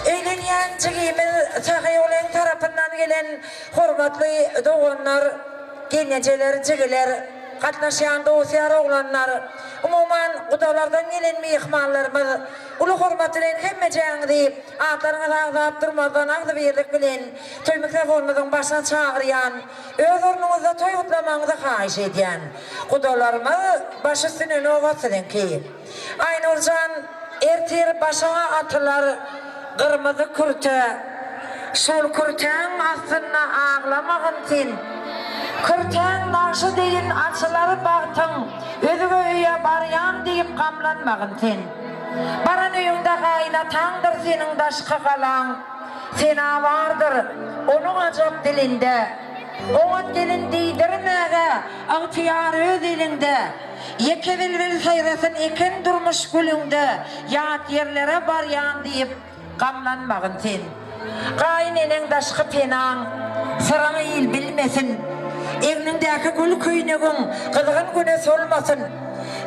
Eğlenyen çekimiz Sahiyol'un tarafından gelen hürmetli doğanlar, geneceler, çekiler, katlaşan dosyalar oğlanlar, umuman kudalardan gelen mihmanlarımız, ulu hürmetlerin hemmeceğini deyip, ağlarına ağzap durmadan ağzı birlik bilen, toy mikrofonumuzun başına çağırayan, öz ornumuzda toy kutlamanızı hayiş ediyen, kudalarımız başı üstüne novatsın ki, Aynurcan ertir başına atılar, kırmızı kürte, sol kürten aslında ağlamağın sen. Kürten naşı deyin açıları baktın, özü öyle barayan deyip kamlanmağın sen. Baran öğünde kaynatandır senin daşkı kalan, sena vardır onun acap dilinde. Onun dilin deydirmege, ağtiyar öz elinde. Yeke vilvil sayrasın eken durmuş gülünde, yat yerlere barayan deyip kamlanmağın sen. Kaynenen daşkı penan, sıranı il bilmesin. Evnindeki gül küynügün, kızgın güneş olmasın.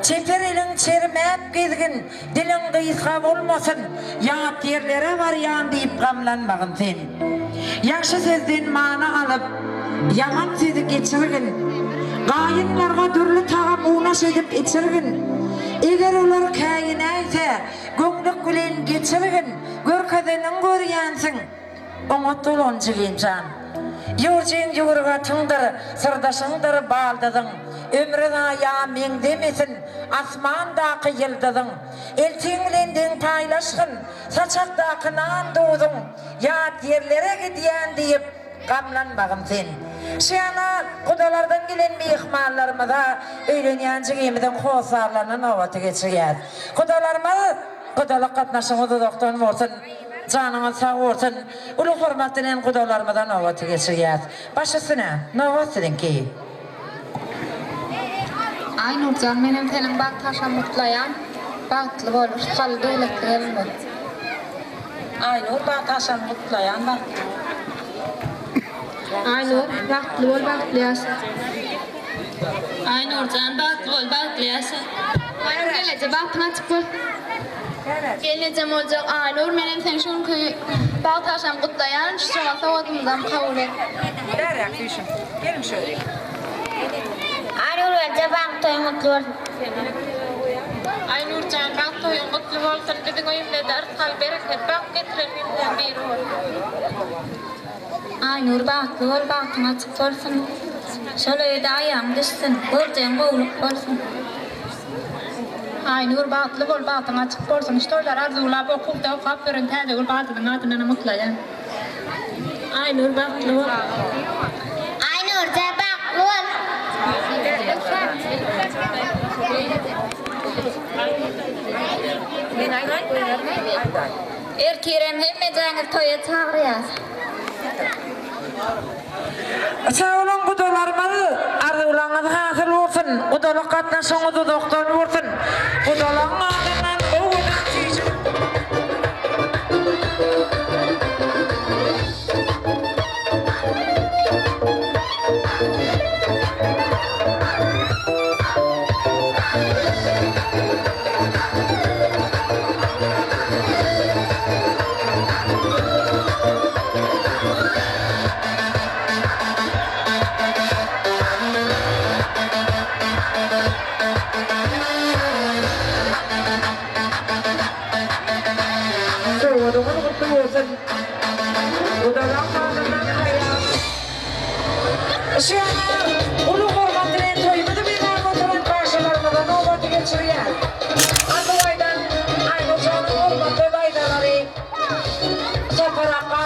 Çeper elin çermep gezgin, dilin kıyıska olmasın. Yat yerlere barayan deyip kamlanmağın sen. Yakşı sözden mana alıp, yaman sözü geçirgin. Kayınlarga dürlü tağam uğnaş edip içirgin. Eğer olar kayınaysa, gömlük gülen geçirgin. Görkedenin görüyansın, ona doloncu gencan. Yurcin yurgatındır, sırdaşındır baldadın. Ömrün ayağı men demesin, asmandaki yıldadın. Eltinlendin paylaşkın, saçaktaki nan doğdun. Yat yerlere gidiyen deyip kamlanmağın sen. Şiyana kudalardan gelen mihmanlarımıza öğrenyen cigimizin hosarlarının ovatı geçiyor. Kudalarımız, kudalık katnaşımızı doktor olsun, canımız sağ olsun. Ulu hürmetinen kudalarımızdan ovatı geçiyor. Başısına, ne ovatın ki? Aynurcan benim senin bak taşa mutlayan, baktlı olur, kaldı öğretlerim mi? Aynur bak taşa mutlayan bak. Aynur, baktlı ol, baktlayasın. Aynurcan baktlı ol, baktlayasın. Aynur gelece, baktın açık ol. Geleceğim olacak Aynur, benim sen şun köyü bak taşam kutlayan, şu çoğun savadımızdan kabul et. Derek düşün, gelin şöyle. Aynur önce baktı mutlu ol. Aynurcan baktlı oyun mutlu olsun, dedin oyun ne der, kal bereket, bak getirelim bir ol. Aynur, baktlı ol, baktın açık olsun. Şöyle de ayağım düşsün, göreceğin boğulup olsun. Aynur, baktlı ol, baktın açık olsun. İşte orada arzular okulda okap verin, teyze ol, baktığın adına mutlayan. Aynur, baktlı ol. Aynur önce baktı ol. Erkerem hemmeceğiniz toya çağırıyaz. Sağ olun kudalarımız, arzularınız hasıl olsun. Kudalık katnaşınızı doktor olsun. Kudaların adından oğudun çiğsin. vursun. Udalan ağzından hayran. Şuanlar, ulu korkan diren toymadı bir var oturan karşılarında nöbeti geçiriyor. Adıvaydan aynı canın olmadı baydaları. Soparakka.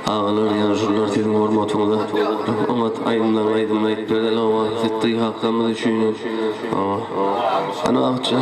Ağlar yaşlılar dedim orman otuğunda ama aydınlayıp böyle ama ciddi hakkımı düşünüyor ama ana akça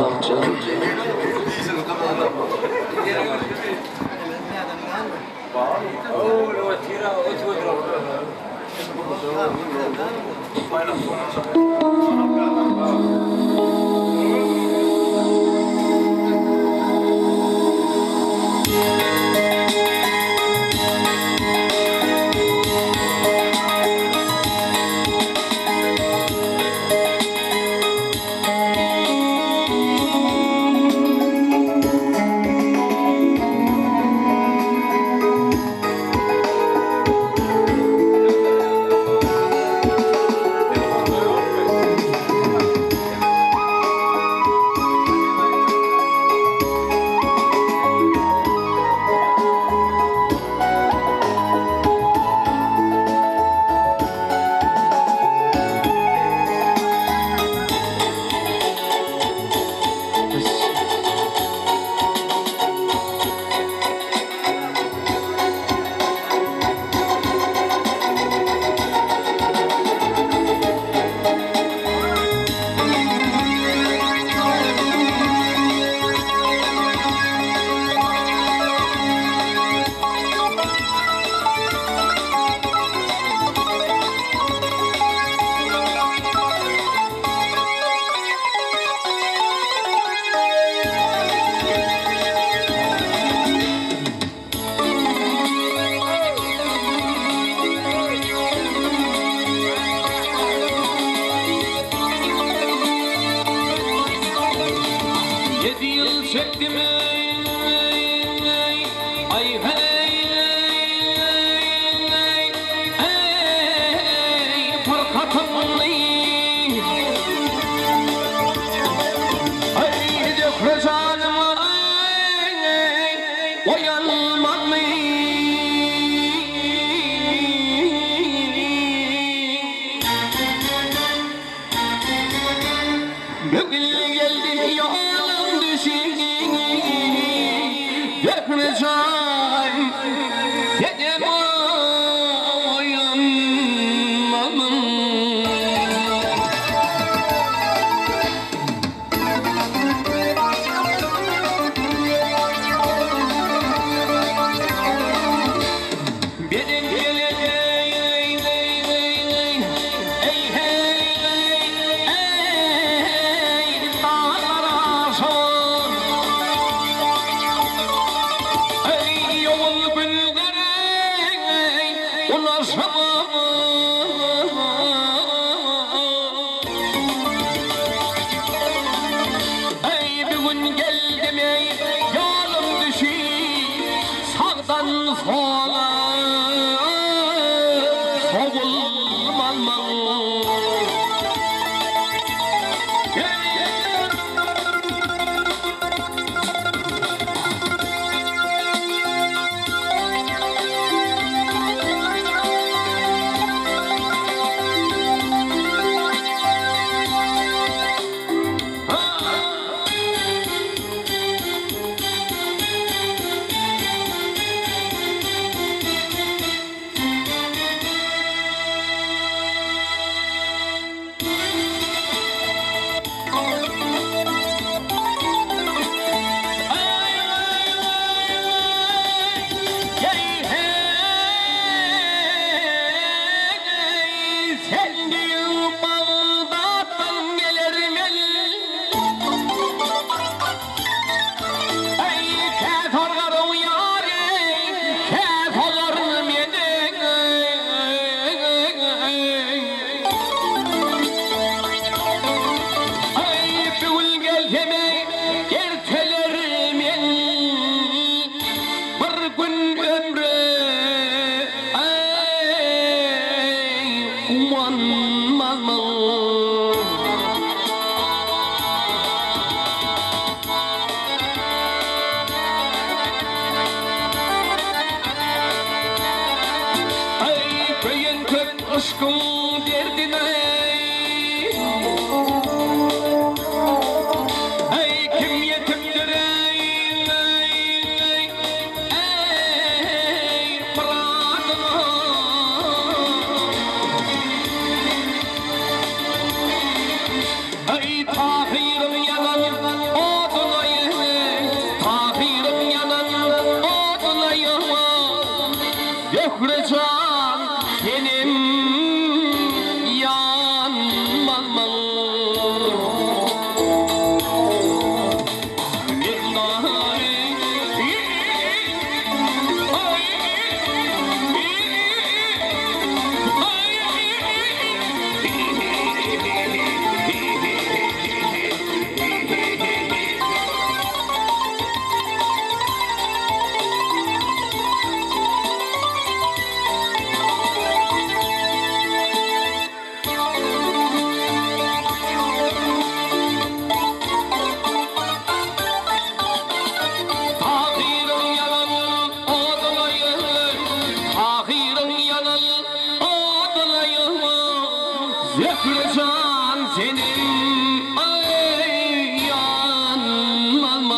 Yakırcan senin ay yanmam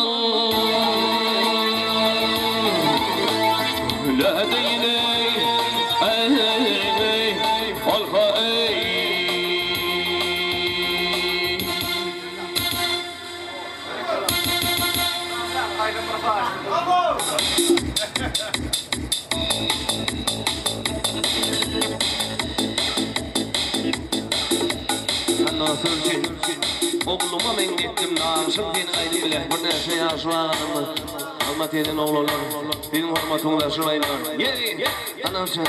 La deyne ey Alfa ey Nasıl oğluma men gittim naşım seni aydım bile bir nerse yaşlanımı almat edin oğullar benim hormatımda şuraylar yeri anamsın